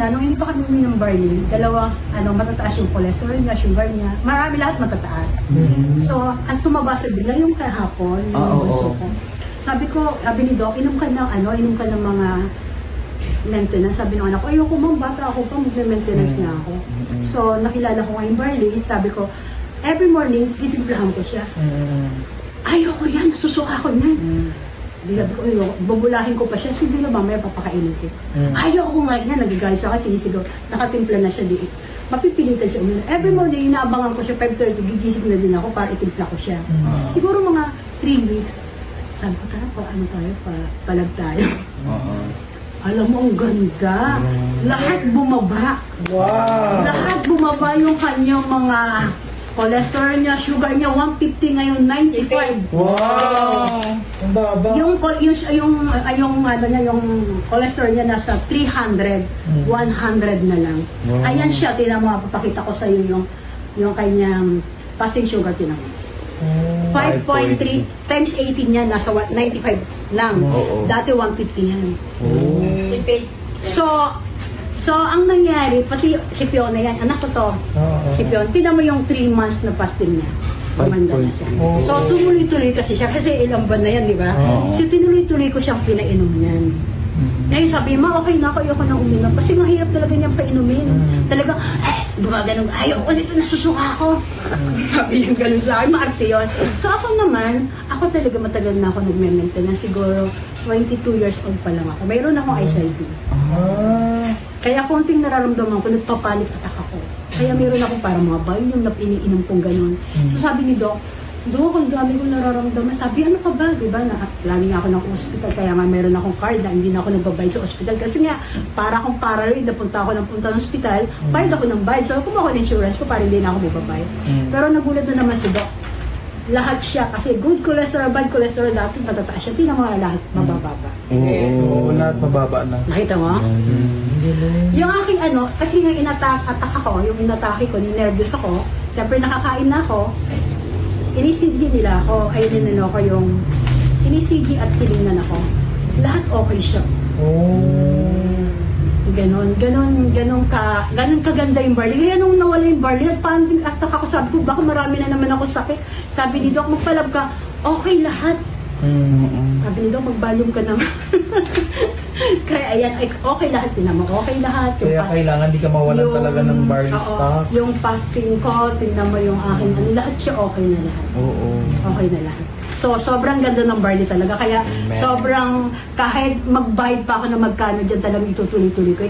una, nung hindi pa kami uminom barley, dalawa, matataas yung cholesterol niya, sugar niya, marami lahat matataas. So, ang tumabasa bigla yung kahapon, yung bunso ko. Sabi ni Doc, inom ka ng mga maintenance. Sabi ng anak ko, ayoko ma'am, bata ako pa, mag-maintenance na ako. So, nakilala ko ngayong barley, sabi ko, every morning, titimplahan ko siya. Ayoko yan, nasusuka ko yan. Sabi ko, bubulahin ko pa siya, sige na mamaya papakainin ko. Ayoko nga yan, nagagalit siya kasi sinisigaw, nakatimpla na siya di. Mapipilitan siya uminom. Every morning, inaabangan ko siya, 5:30, gigising na din ako para itimpla ko siya. Siguro mga 3 weeks, sabi ko, tara po, palag tayo. Alam mo, ang ganda. Lahat bumaba. Wow! Lahat bumaba yung kanyang mga cholesterol niya, sugar niya, 150 ngayon, 95. Wow! Ang baba. Yung cholesterol niya nasa 300, 100 na lang. Wow. Ayan siya, papakita ko sa iyo yung kanyang fasting sugar, tinan mo. 5.3 times 18 niya, nasa 95 lang. Dati 150 yan. So, ang nangyari, pati si Fiona yan, anak ko to, si Fiona, tinan mo yung 3 months na fasting niya. Pumanda na siya. So, tumuloy-tuloy kasi siya, kasi ilang buwan na yan, di ba? So, tinuloy-tuloy ko siyang pinainom niyan. Ngayon sabi, ma, okay na ako, ayoko na uminom. Kasi mahirap talaga niyang painumin. Talagang, gumaganon, ayoko dito, nasusuka ako. Sabi niyang ganun sa akin, maarte yun. So ako naman, ako talaga matagal na ako nag-maintenance. Siguro 22 years old pa lang ako. Mayroon akong SID. Kaya konting nararamdaman ko, nagpapanik attack ako. Kaya mayroon akong parang mga Valium na iniinom kong ganun. So sabi ni Doc, Doc, ang dami kong nararamdaman. Sabi, ano ka ba? Diba? Lagi nga ako ng hospital. Kaya nga meron akong card na hindi na ako nagbabayad sa hospital. Kasi nga, para akong paranoid, napunta ako ng hospital, bayad ako ng bayad. So, kumuha ko ng insurance ko para hindi na ako magbabayad. Pero nagulat na naman si Doc. Lahat siya. Kasi good cholesterol, bad cholesterol, dati matataas siya. Hindi na mga lahat mabababa. Oo, lahat mababa na. Nakita mo? Yung aking kasi nga attack ako, yung inatake ko, nervous ako. Siyempre nakakain na ako. Ini-CG nila ako, ini-CG at tinignan ako. Lahat okay siya. Ganon kaganda yung barley. Kaya nung nawala yung barley, nagpanting attack ako, sabi ko, baka marami na naman ako sakit. Sabi ni Doc, magpalab ka, okay lahat. Sabi ni Doc, mag-volume ka naman. Kaya ayan, okay lahat din naman, okay lahat. Kaya kailangan di ka mawalan talaga ng barley stock. Yung fasting ko, tingnan mo yung akin, lahat siya okay na lahat. Okay na lahat. So, sobrang ganda ng barley talaga. Kaya, sobrang, kahit magbayad pa ako na magkano dyan, talagang itutuloy-tuloy ko.